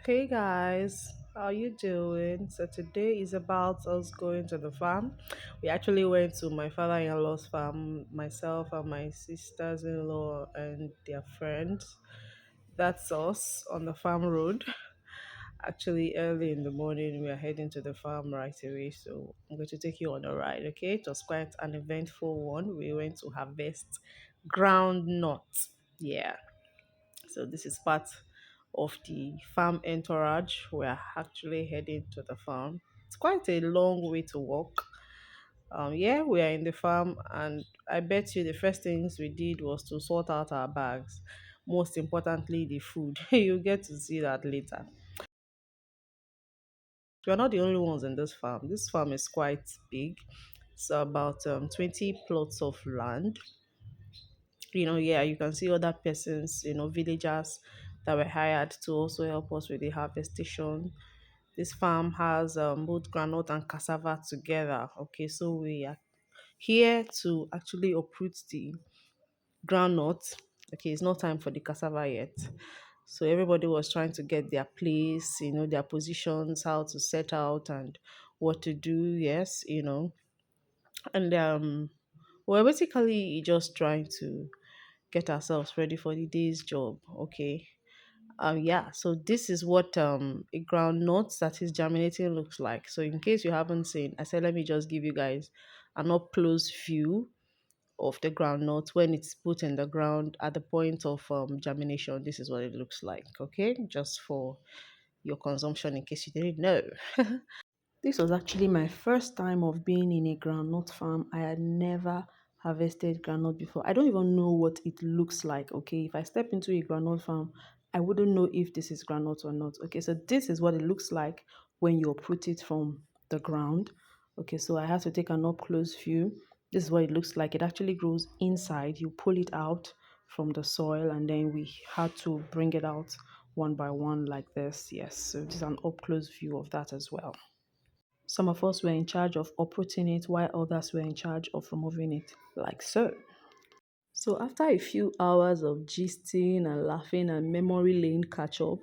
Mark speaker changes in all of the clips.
Speaker 1: Hey guys, how you doing? So today is about us going to the farm. We actually went to my father-in-law's farm, myself and my sisters-in-law and their friends. That's us on the farm road. Actually, early in the morning, we are heading to the farm right away. So I'm going to take you on a ride. Okay, it was quite an eventful one. We went to harvest groundnut. Yeah, so this is part of the farm entourage. We're actually heading to the farm. It's quite a long way to walk. Yeah, we are in the farm, and I bet you the first things we did was to sort out our bags. Most importantly, the food. You get to see that later. We're not the only ones in this farm. This farm is quite big. It's about 20 plots of land. Yeah, you can see other persons, villagers that were hired to also help us with the harvestation. This farm has both granite and cassava together. Okay, so we are here to actually uproot the groundnut. Okay, it's not time for the cassava yet. So everybody was trying to get their place, their positions, how to set out and what to do. Yes, and we're basically just trying to get ourselves ready for the day's job. Okay. Yeah, so this is what a groundnut that is germinating looks like. So in case you haven't seen, I said let me just give you guys an up close view of the groundnut when it's put in the ground at the point of germination. This is what it looks like. Okay, just for your consumption in case you didn't know.
Speaker 2: This was actually my first time of being in a groundnut farm. I had never harvested groundnut before. I don't even know what it looks like. Okay, if I step into a groundnut farm, I wouldn't know if this is groundnut or not. Okay, so this is what it looks like when you uproot it from the ground. Okay, so I have to take an up close view. This is what it looks like. It actually grows inside. You pull it out from the soil, and then we had to bring it out one by one like this. Yes, so this is an up close view of that as well. Some of us were in charge of uprooting it, while others were in charge of removing it, like so. So after a few hours of gisting and laughing and memory lane catch up,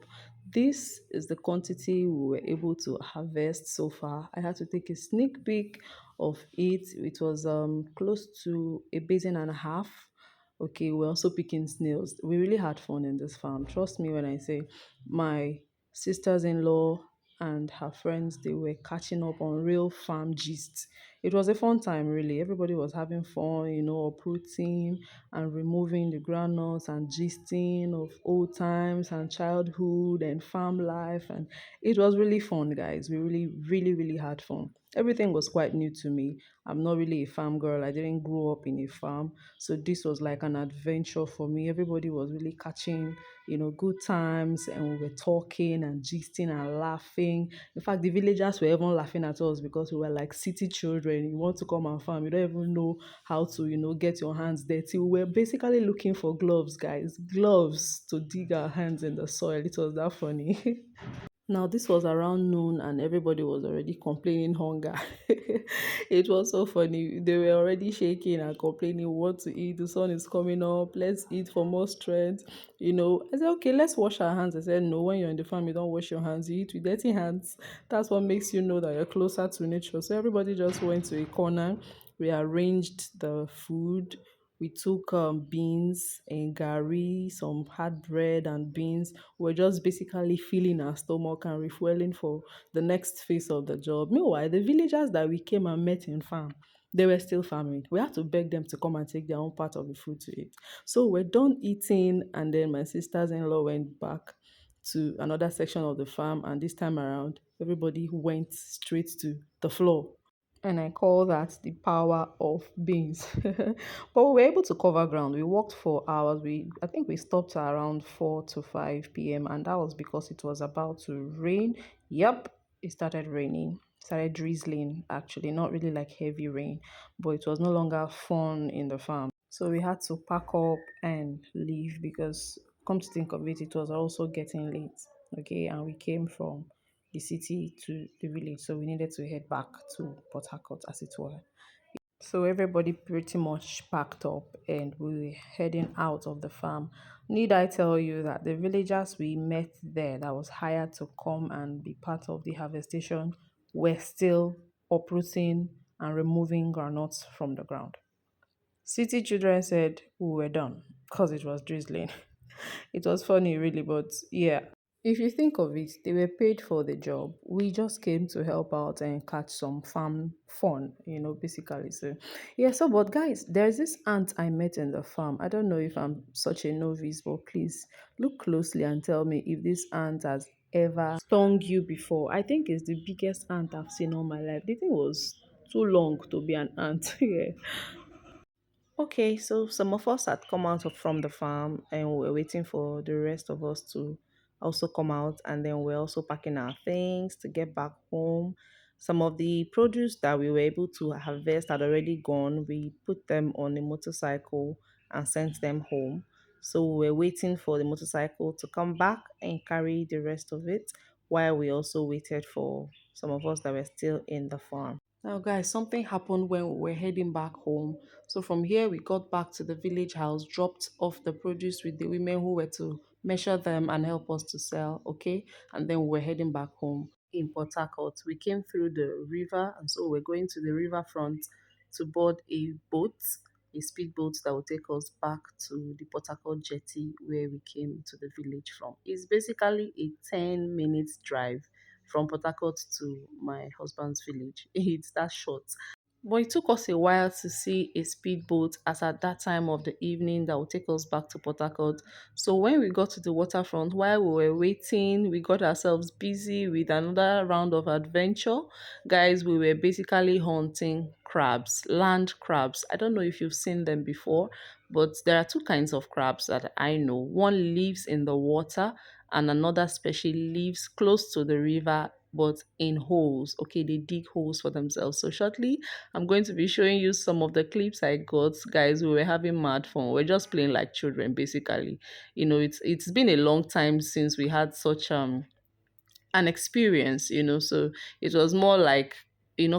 Speaker 2: this is the quantity we were able to harvest so far. I had to take a sneak peek of it. It was close to a basin and a half. Okay, we're also picking snails. We really had fun in this farm. Trust me when I say my sisters-in-law and her friends, they were catching up on real farm gist. It was a fun time, really. Everybody was having fun, uprooting and removing the groundnuts and gisting of old times and childhood and farm life. And it was really fun, guys. We really, really, really had fun. Everything was quite new to me. I'm not really a farm girl. I didn't grow up in a farm. So this was like an adventure for me. Everybody was really catching, good times, and we were talking and gisting and laughing. In fact, the villagers were even laughing at us because we were like city children. You want to come and farm, you don't even know how to, get your hands dirty. We were basically looking for gloves, guys, gloves to dig our hands in the soil. It was that funny. Now, this was around noon, and everybody was already complaining hunger. It was so funny. They were already shaking and complaining, what to eat. The sun is coming up. Let's eat for more strength. I said, okay, let's wash our hands. I said, no, when you're in the farm, you don't wash your hands. You eat with dirty hands. That's what makes you know that you're closer to nature. So everybody just went to a corner, rearranged the food. We took beans and gari, some hard bread and beans. We're just basically filling our stomach and refueling for the next phase of the job. Meanwhile, the villagers that we came and met in farm, they were still farming. We had to beg them to come and take their own part of the food to eat. So we're done eating, and then my sisters-in-law went back to another section of the farm, and this time around, everybody went straight to the floor, and I call that the power of beans. But we were able to cover ground. We walked for hours. I think we stopped around 4 to 5 p.m. and that was because it was about to rain. Yep, it started raining. It started drizzling, actually, not really like heavy rain, but it was no longer fun in the farm. So we had to pack up and leave because, come to think of it, it was also getting late. Okay, and we came from the city to the village, so we needed to head back to Port Harcourt, as it were. So everybody pretty much packed up and we were heading out of the farm. Need I tell you that the villagers we met there that was hired to come and be part of the harvestation were still uprooting and removing groundnuts from the ground. City children said we were done because it was drizzling. It was funny, really, but yeah. If you think of it, they were paid for the job. We just came to help out and catch some farm fun, basically. So, yeah, so, but guys, there's this ant I met in the farm. I don't know if I'm such a novice, but please look closely and tell me if this ant has ever stung you before. I think it's the biggest ant I've seen all my life. The thing was too long to be an ant. Yeah. Okay, so some of us had come out from the farm and we were waiting for the rest of us to also come out, and then we're also packing our things to get back home. Some of the produce that we were able to harvest had already gone. We put them on a motorcycle and sent them home. So we were waiting for the motorcycle to come back and carry the rest of it while we also waited for some of us that were still in the farm. Now, guys, something happened when we were heading back home. So, from here, we got back to the village house, dropped off the produce with the women who were to measure them and help us to sell. Okay. And then we were heading back home in Port Harcourt. We came through the river, and so we're going to the riverfront to board a boat, a speedboat that will take us back to the Port Harcourt jetty where we came to the village from. It's basically a 10 minutes drive from Port Harcourt to my husband's village. It's that short. But it took us a while to see a speedboat as at that time of the evening that would take us back to Port Harcourt. So when we got to the waterfront, while we were waiting, we got ourselves busy with another round of adventure. Guys, we were basically hunting crabs, land crabs. I don't know if you've seen them before, but there are two kinds of crabs that I know. One lives in the water and another species lives close to the river but in holes. Okay, they dig holes for themselves. So shortly I'm going to be showing you some of the clips I got. Guys, we were having mad fun. We're just playing like children, basically. It's been a long time since we had such an experience, so it was more like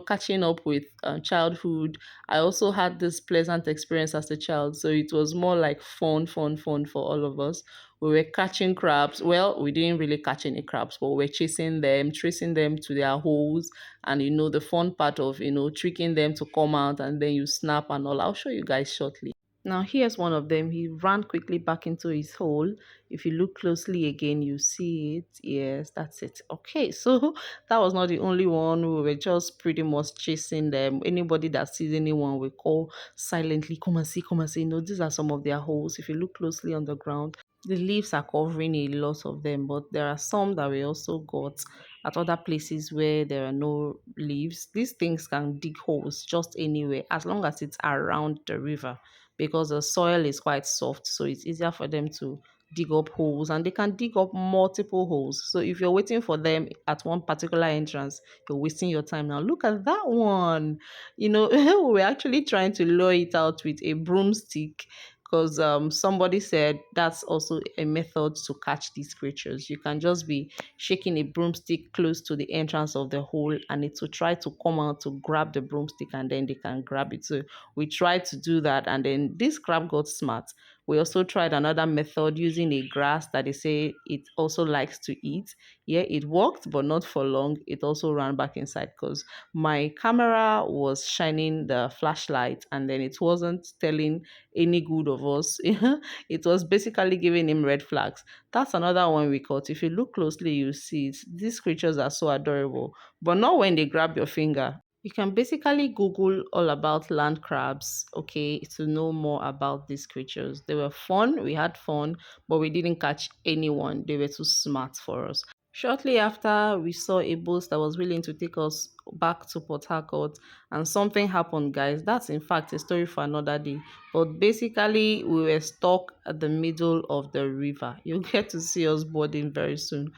Speaker 2: catching up with childhood. I also had this pleasant experience as a child, so it was more like fun for all of us. We were catching crabs. Well, we didn't really catch any crabs, but we were chasing them, tracing them to their holes, and the fun part of tricking them to come out and then you snap and all. I'll show you guys shortly. Now, here's one of them. He ran quickly back into his hole. If you look closely again, you see it. Yes, that's it. Okay, so that was not the only one. We were just pretty much chasing them. Anybody that sees anyone, we call silently, come and see, come and see. These are some of their holes. If you look closely on the ground, the leaves are covering a lot of them, but there are some that we also got at other places where there are no leaves. These things can dig holes just anywhere as long as it's around the river, because the soil is quite soft, so it's easier for them to dig up holes, and they can dig up multiple holes. So if you're waiting for them at one particular entrance, you're wasting your time. Now look at that one. We're actually trying to lure it out with a broomstick, because somebody said that's also a method to catch these creatures. You can just be shaking a broomstick close to the entrance of the hole, and it will try to come out to grab the broomstick, and then they can grab it. So we tried to do that, and then this crab got smart. We also tried another method using a grass that they say it also likes to eat. Yeah, it worked, but not for long. It also ran back inside because my camera was shining the flashlight, and then it wasn't telling any good of us. It was basically giving him red flags. That's another one we caught. If you look closely, you see it. These creatures are so adorable, but not when they grab your finger. You can basically Google all about land crabs, okay, to know more about these creatures. They were fun, we had fun, but we didn't catch anyone. They were too smart for us. Shortly after, we saw a boat that was willing to take us back to Port Harcourt, and something happened, guys. That's in fact a story for another day. But basically, we were stuck at the middle of the river. You'll get to see us boarding very soon.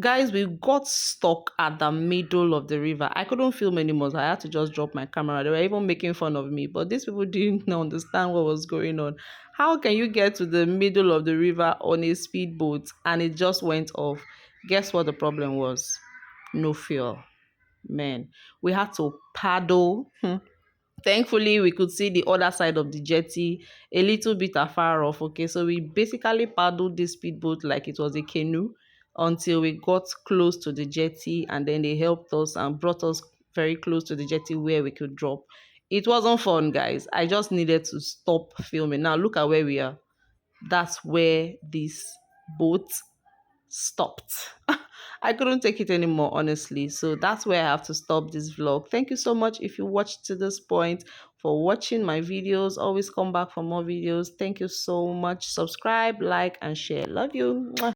Speaker 2: Guys, we got stuck at the middle of the river. I couldn't film anymore, so I had to just drop my camera. They were even making fun of me, but these people didn't understand what was going on. How can you get to the middle of the river on a speedboat and it just went off? Guess what the problem was? No fuel. Man, we had to paddle.
Speaker 1: Thankfully, we could see the other side of the jetty a little bit afar off. Okay, so we basically paddled this speedboat like it was a canoe until we got close to the jetty, and then they helped us and brought us very close to the jetty where we could drop. It wasn't fun, guys. I just needed to stop filming. Now, look at where we are. That's where this boat stopped. I couldn't take it anymore, honestly. So that's where I have to stop this vlog. Thank you so much if you watched to this point, for watching my videos. Always come back for more videos. Thank you so much. Subscribe, like, and share. Love you. Mwah.